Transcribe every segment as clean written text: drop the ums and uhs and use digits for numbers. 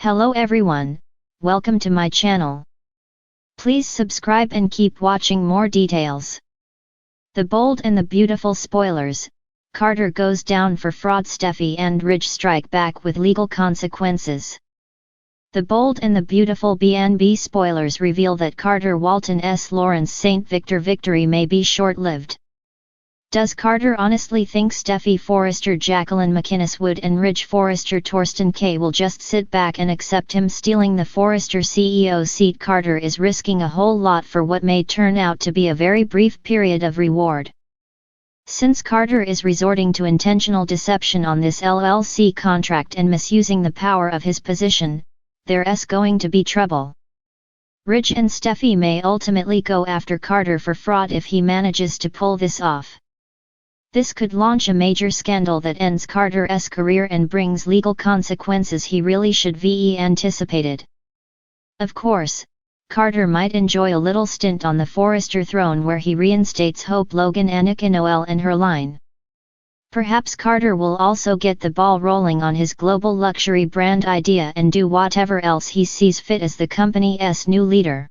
Hello everyone, welcome to my channel. Please subscribe and keep watching more details. The Bold and the Beautiful spoilers, Carter goes down for fraud. Steffy and Ridge strike back with legal consequences. The Bold and the Beautiful B&B spoilers reveal that Carter Walton's Lawrence St. Victor victory may be short-lived. Does Carter honestly think Steffy Forrester Jacqueline McInnes Wood and Ridge Forrester Torsten K will just sit back and accept him stealing the Forrester CEO seat? Carter is risking a whole lot for what may turn out to be a very brief period of reward. Since Carter is resorting to intentional deception on this LLC contract and misusing the power of his position, there's going to be trouble. Ridge and Steffy may ultimately go after Carter for fraud if he manages to pull this off. This could launch a major scandal that ends Carter's career and brings legal consequences he really should have anticipated. Of course, Carter might enjoy a little stint on the Forrester throne where he reinstates Hope Logan, Annika Noel and her line. Perhaps Carter will also get the ball rolling on his global luxury brand idea and do whatever else he sees fit as the company's new leader.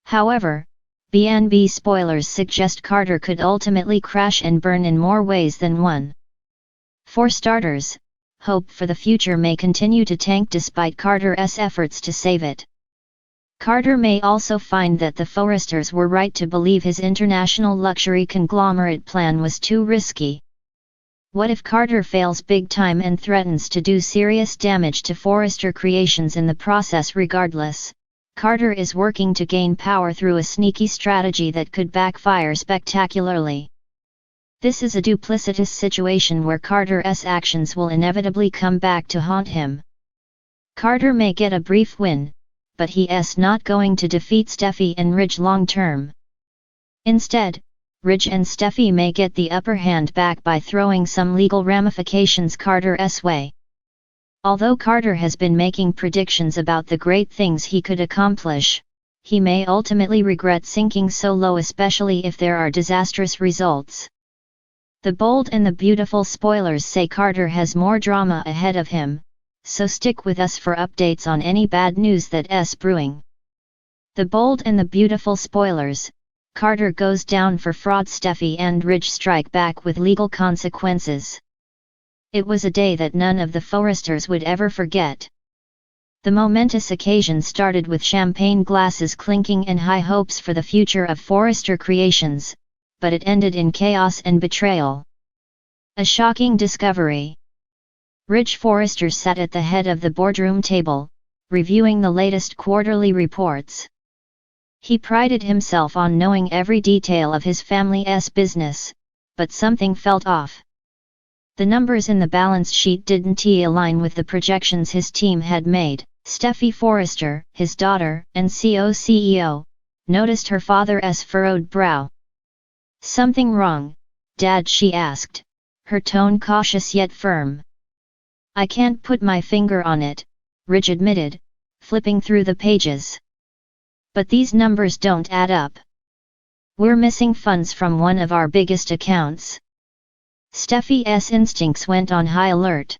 However, B&B spoilers suggest Carter could ultimately crash and burn in more ways than one. For starters, hope for the future may continue to tank despite Carter's efforts to save it. Carter may also find that the Forresters were right to believe his international luxury conglomerate plan was too risky. What if Carter fails big time and threatens to do serious damage to Forrester Creations in the process? Regardless, Carter is working to gain power through a sneaky strategy that could backfire spectacularly. This is a duplicitous situation where Carter's actions will inevitably come back to haunt him. Carter may get a brief win, but he's not going to defeat Steffy and Ridge long term. Instead, Ridge and Steffy may get the upper hand back by throwing some legal ramifications Carter's way. Although Carter has been making predictions about the great things he could accomplish, he may ultimately regret sinking so low, especially if there are disastrous results. The Bold and the Beautiful spoilers say Carter has more drama ahead of him, so stick with us for updates on any bad news that's brewing. The Bold and the Beautiful spoilers, Carter goes down for fraud. Steffy and Ridge strike back with legal consequences. It was a day that none of the Forresters would ever forget. The momentous occasion started with champagne glasses clinking and high hopes for the future of Forrester Creations, but it ended in chaos and betrayal. A shocking discovery. Ridge Forrester sat at the head of the boardroom table, reviewing the latest quarterly reports. He prided himself on knowing every detail of his family's business, but something felt off. The numbers in the balance sheet didn't align with the projections his team had made. Steffy Forrester, his daughter and CEO, noticed her father's furrowed brow. "Something wrong, Dad?" she asked, her tone cautious yet firm. "I can't put my finger on it," Ridge admitted, flipping through the pages. "But these numbers don't add up. We're missing funds from one of our biggest accounts." Steffy's instincts went on high alert.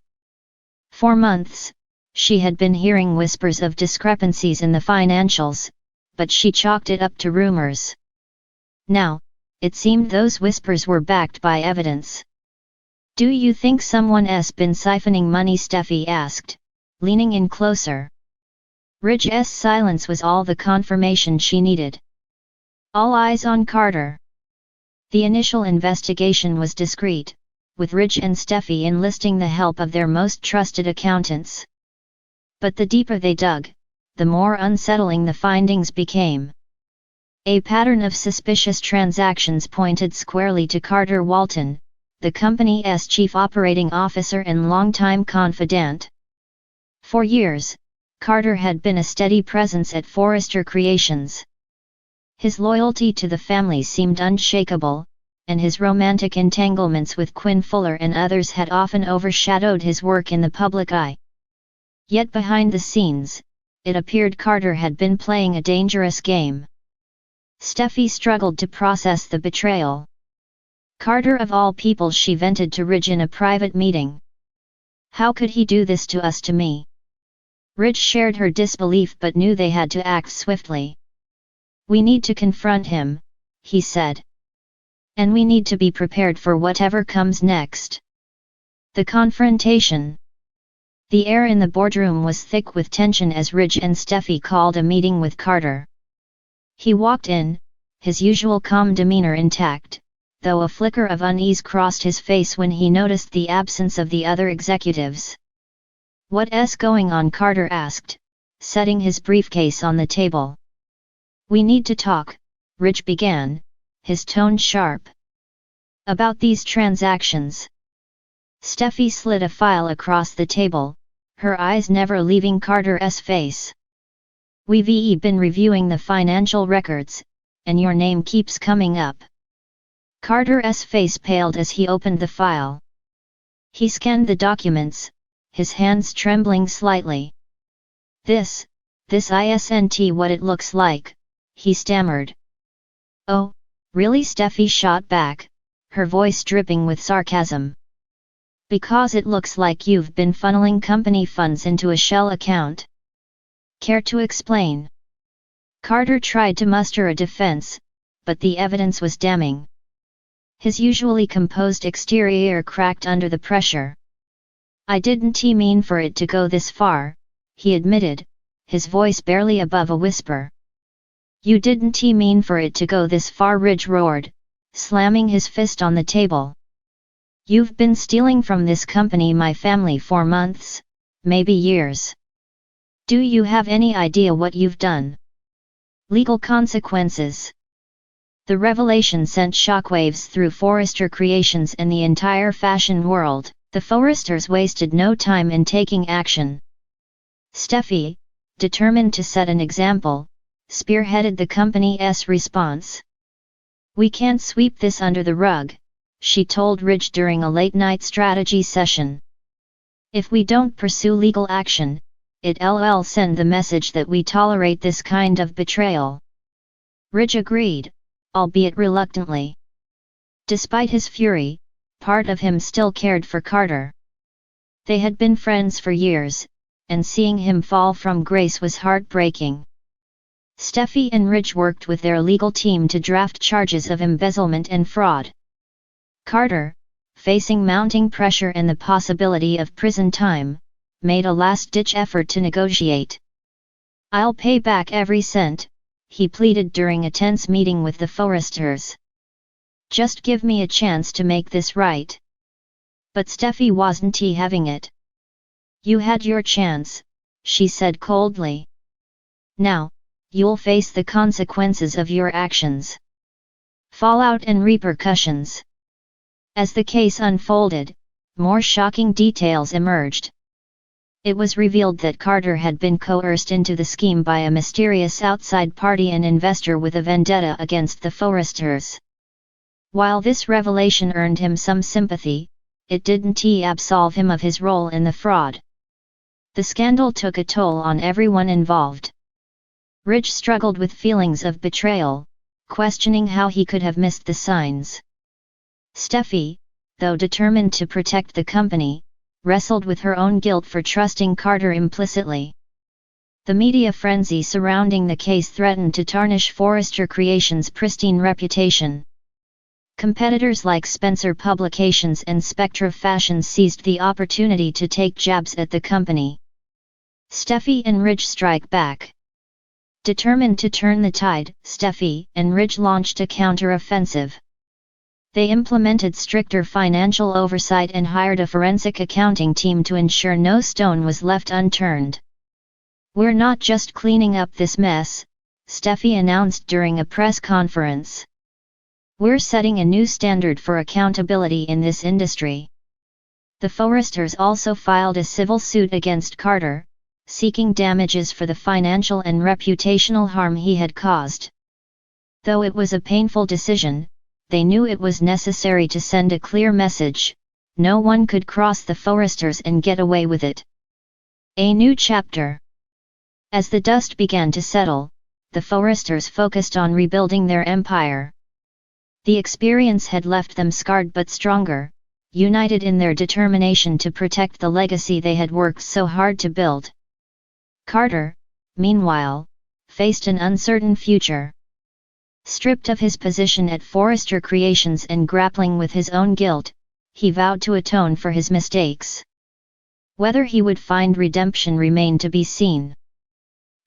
For months, she had been hearing whispers of discrepancies in the financials, but she chalked it up to rumors. Now, it seemed those whispers were backed by evidence. "Do you think someone's been siphoning money?" Steffy asked, leaning in closer. Ridge's silence was all the confirmation she needed. All eyes on Carter. The initial investigation was discreet, with Ridge and Steffy enlisting the help of their most trusted accountants. But the deeper they dug, the more unsettling the findings became. A pattern of suspicious transactions pointed squarely to Carter Walton, the company's chief operating officer and longtime confidant. For years, Carter had been a steady presence at Forrester Creations. His loyalty to the family seemed unshakable, and his romantic entanglements with Quinn Fuller and others had often overshadowed his work in the public eye. Yet behind the scenes, it appeared Carter had been playing a dangerous game. Steffy struggled to process the betrayal. "Carter of all people," she vented to Ridge in a private meeting. "How could he do this to us, to me?" Ridge shared her disbelief but knew they had to act swiftly. "We need to confront him," he said. "And we need to be prepared for whatever comes next." The confrontation. The air in the boardroom was thick with tension as Ridge and Steffy called a meeting with Carter. He walked in, his usual calm demeanor intact, though a flicker of unease crossed his face when he noticed the absence of the other executives. "What's going on?" Carter asked, setting his briefcase on the table. "We need to talk," Ridge began, his tone sharp. "About these transactions." Steffy slid a file across the table, her eyes never leaving Carter's face. "We've been reviewing the financial records, and your name keeps coming up." Carter's face paled as he opened the file. He scanned the documents, his hands trembling slightly. This isn't what it looks like," he stammered. "Oh, really?" Steffy shot back, her voice dripping with sarcasm. "Because it looks like you've been funneling company funds into a shell account. Care to explain?" Carter tried to muster a defense, but the evidence was damning. His usually composed exterior cracked under the pressure. "I didn't mean for it to go this far," he admitted, his voice barely above a whisper. "You didn't mean for it to go this far," Ridge roared, slamming his fist on the table. "You've been stealing from this company, my family, for months, maybe years. Do you have any idea what you've done? Legal consequences." The revelation sent shockwaves through Forrester Creations and the entire fashion world. The Forresters wasted no time in taking action. Steffy, determined to set an example, spearheaded the company's response. "We can't sweep this under the rug," she told Ridge during a late-night strategy session. "If we don't pursue legal action, it'll send the message that we tolerate this kind of betrayal." Ridge agreed, albeit reluctantly. Despite his fury, part of him still cared for Carter. They had been friends for years, and seeing him fall from grace was heartbreaking. Steffy and Ridge worked with their legal team to draft charges of embezzlement and fraud. Carter, facing mounting pressure and the possibility of prison time, made a last-ditch effort to negotiate. "I'll pay back every cent," he pleaded during a tense meeting with the Forresters. "Just give me a chance to make this right." But Steffy wasn't having it. "You had your chance," she said coldly. "Now, you'll face the consequences of your actions." Fallout and repercussions. As the case unfolded, more shocking details emerged. It was revealed that Carter had been coerced into the scheme by a mysterious outside party and investor with a vendetta against the Forresters. While this revelation earned him some sympathy, it didn't absolve him of his role in the fraud. The scandal took a toll on everyone involved. Ridge struggled with feelings of betrayal, questioning how he could have missed the signs. Steffy, though determined to protect the company, wrestled with her own guilt for trusting Carter implicitly. The media frenzy surrounding the case threatened to tarnish Forrester Creations' pristine reputation. Competitors like Spencer Publications and Spectra Fashion seized the opportunity to take jabs at the company. Steffy and Ridge strike back. Determined to turn the tide, Steffy and Ridge launched a counter-offensive. They implemented stricter financial oversight and hired a forensic accounting team to ensure no stone was left unturned. "We're not just cleaning up this mess," Steffy announced during a press conference. "We're setting a new standard for accountability in this industry." The Forresters also filed a civil suit against Carter, seeking damages for the financial and reputational harm he had caused. Though it was a painful decision, they knew it was necessary to send a clear message: no one could cross the Forresters and get away with it. A new chapter. As the dust began to settle, the Forresters focused on rebuilding their empire. The experience had left them scarred but stronger, united in their determination to protect the legacy they had worked so hard to build. Carter, meanwhile, faced an uncertain future. Stripped of his position at Forrester Creations and grappling with his own guilt, he vowed to atone for his mistakes. Whether he would find redemption remained to be seen.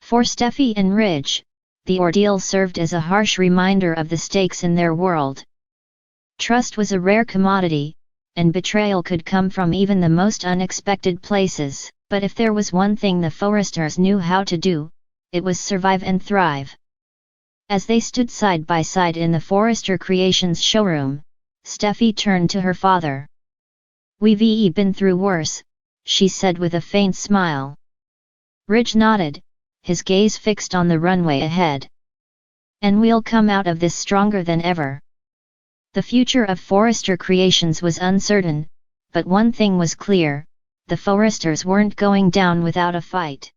For Steffy and Ridge, the ordeal served as a harsh reminder of the stakes in their world. Trust was a rare commodity, and betrayal could come from even the most unexpected places. But if there was one thing the Forresters knew how to do, it was survive and thrive. As they stood side by side in the Forrester Creations showroom, Steffy turned to her father. "We've been through worse," she said with a faint smile. Ridge nodded, his gaze fixed on the runway ahead. "And we'll come out of this stronger than ever." The future of Forrester Creations was uncertain, but one thing was clear: the Forresters weren't going down without a fight.